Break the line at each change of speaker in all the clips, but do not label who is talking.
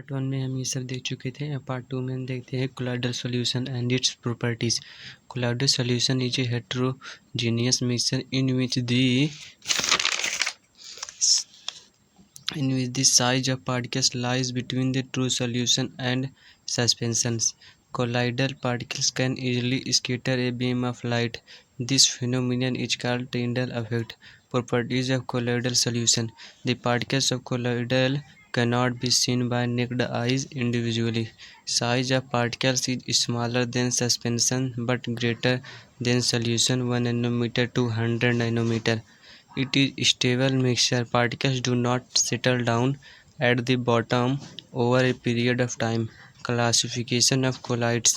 Part 1 में हम ये सब देख चुके थे। अब पार्ट 2 में हम देखते हैं colloidal solution and its properties. Colloidal solution is a heterogeneous mixture in which the size of particles lies between the true solution and suspensions. Colloidal particles can easily scatter a beam of light. This phenomenon is called Tyndall effect. Properties of colloidal solution. The particles of colloidal cannot be seen by naked eyes individually. Size of particles is smaller than suspension but greater than solution 1 nanometer to 100 nanometer. It is stable mixture. Particles do not settle down at the bottom over a period of time. Classification of colloids.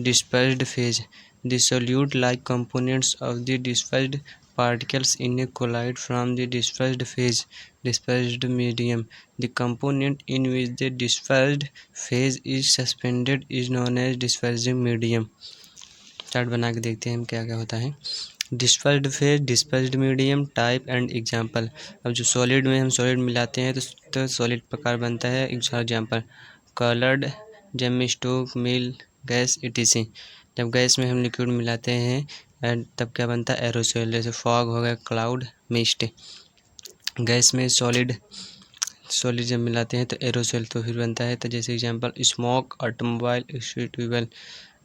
Dispersed phase. The solute-like components of the dispersed particles in a colloid from the dispersed phase. Dispersed medium. The component in which the dispersed phase is suspended is known as dispersing medium. Chart बना के देखते हैं हम क्या क्या होता है। Dispersed phase, dispersed medium, type and example. अब जो सॉलिड में हम सॉलिड मिलाते हैं तो सॉलिड प्रकार बनता है। एग्जाम्पल कलर्ड, जेमिस्टोक, मिल, गैस, इटीसी। जब गैस में हम लिक्विड मिलाते हैं एंड तब क्या बनता है? एरोसोल। जैसे फॉग हो गया, क्लाउड, मिस्ट। गैस में सॉलिड जब मिलाते हैं तो एरोसोल तो फिर बनता है। तो जैसे एग्जाम्पल स्मोक, ऑटोमोबाइल, एक्सटिंग्विशर।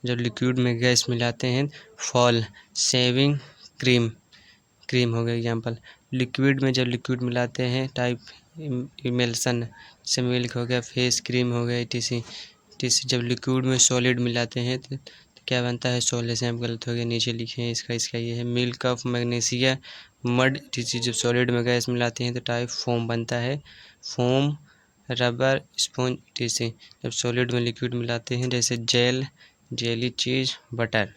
जब लिक्विड में गैस मिलाते हैं फॉल, शेविंग क्रीम हो गया एग्जाम्पल। लिक्विड में जब लिक्विड मिलाते हैं टाइप इमल्सन, जैसे मिल्क हो गया, फेस क्रीम हो गया, टीसी। जब लिक्विड में सॉलिड मिलाते हैं तो क्या बनता है? सोले से हम गलत हो गया, नीचे लिखे हैं इसका ये है। Milk of magnesia, mud, TC. जब सॉलिड में गैस मिलाते हैं तो टाइप फोम बनता है। Foam, rubber, sponge, TC. जब सॉलिड में लिक्विड मिलाते हैं जैसे जेल, जेली, चीज, butter.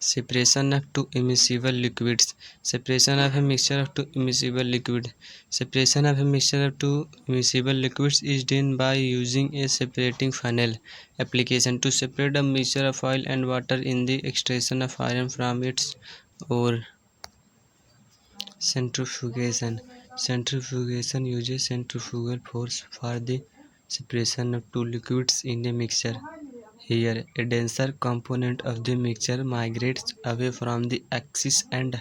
Separation of two immiscible liquids. Separation of a mixture of two immiscible liquid. Separation of a mixture of two immiscible liquids is done by using a separating funnel. Application: to separate a mixture of oil and water in the extraction of iron from its ore. Centrifugation. Centrifugation uses centrifugal force for the separation of two liquids in a mixture. Here, a denser component of the mixture migrates away from the axis and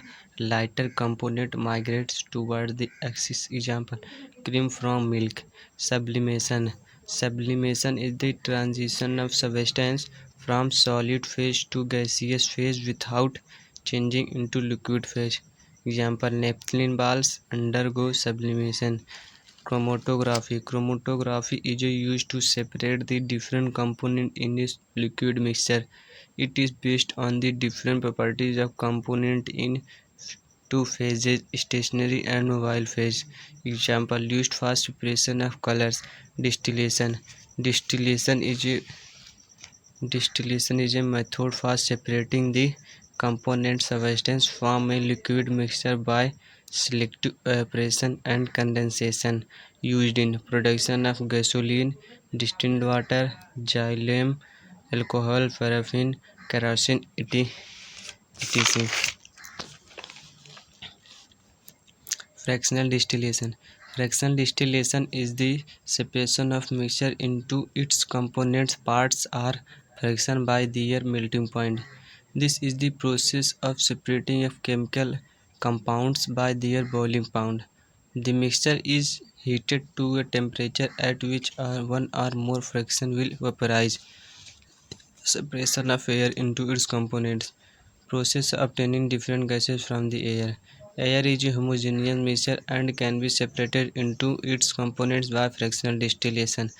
lighter component migrates toward the axis. Example: cream from milk. Sublimation. Sublimation is the transition of substance from solid phase to gaseous phase without changing into liquid phase. Example: naphthalene balls undergo sublimation. Chromatography. Chromatography is used to separate the different components in a liquid mixture. It is based on the different properties of component in two phases, stationary and mobile phase. Example: used for separation of colors. Distillation. Distillation is a method for separating the component substance from a liquid mixture by selective evaporation and condensation. Used in production of gasoline, distilled water, xylem, alcohol, paraffin, kerosene, etc. Fractional distillation. Fractional distillation is the separation of mixture into its component parts or fraction by their melting point. This is the process of separating of chemical compounds by their boiling point. The mixture is heated to a temperature at which one or more fraction will vaporize. Separation of air into its components. Process of obtaining different gases from the air. Air is a homogeneous mixture and can be separated into its components by fractional distillation.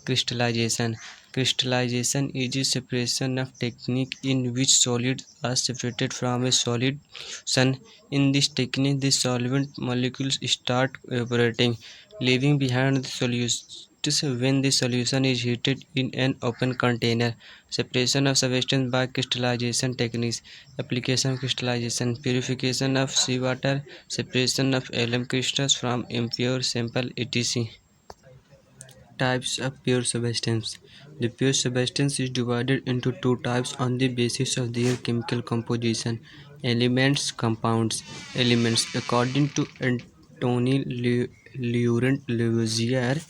Crystallization. Crystallization is a separation of technique in which solids are separated from a solid solution. In this technique, the solvent molecules start evaporating, leaving behind the solution when the solution is heated in an open container. Separation of substance by crystallization techniques. Application of crystallization: purification of seawater, separation of alum crystals from impure sample, etc. Types of pure substance. The pure substance is divided into two types on the basis of their chemical composition: elements, compounds. Elements. According to Tony Laurent Lavoisier.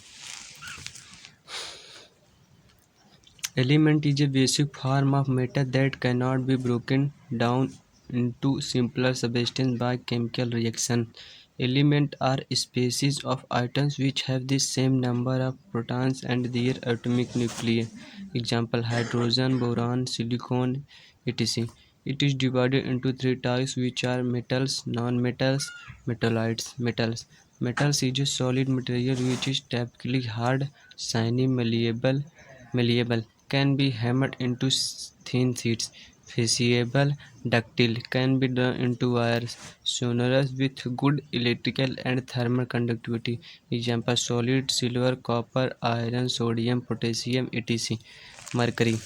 Element is a basic form of matter that cannot be broken down into simpler substances by chemical reaction. Elements are species of atoms which have the same number of protons and their atomic nuclei. Example: hydrogen, boron, silicon, etc. It is divided into three types, which are metals, non-metals, metalloids. Metals is a solid material which is typically hard, shiny, malleable, can be hammered into thin sheets. Fusible, ductile, can be done into wires. Sonorous, with good electrical and thermal conductivity. Example: solid, silver, copper, iron, sodium, potassium, etc. Mercury.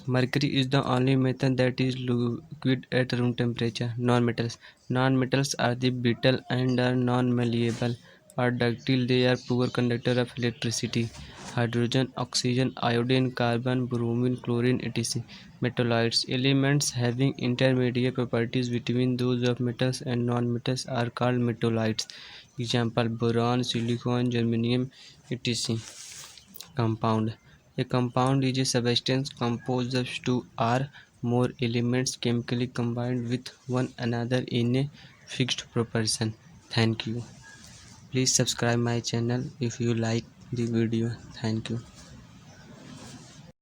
Mercury is the only metal that is liquid at room temperature. Non-metals. Non-metals are the brittle and are non-malleable or ductile. They are poor conductor of electricity. Hydrogen, oxygen, iodine, carbon, bromine, chlorine, etc. Metalloids. Elements having intermediate properties between those of metals and non-metals are called metalloids. Example: boron, silicon, germanium, etc. Compound. A compound is a substance composed of two or more elements chemically combined with one another in a fixed proportion. Thank you. Please subscribe my channel if you like the video. Thank you.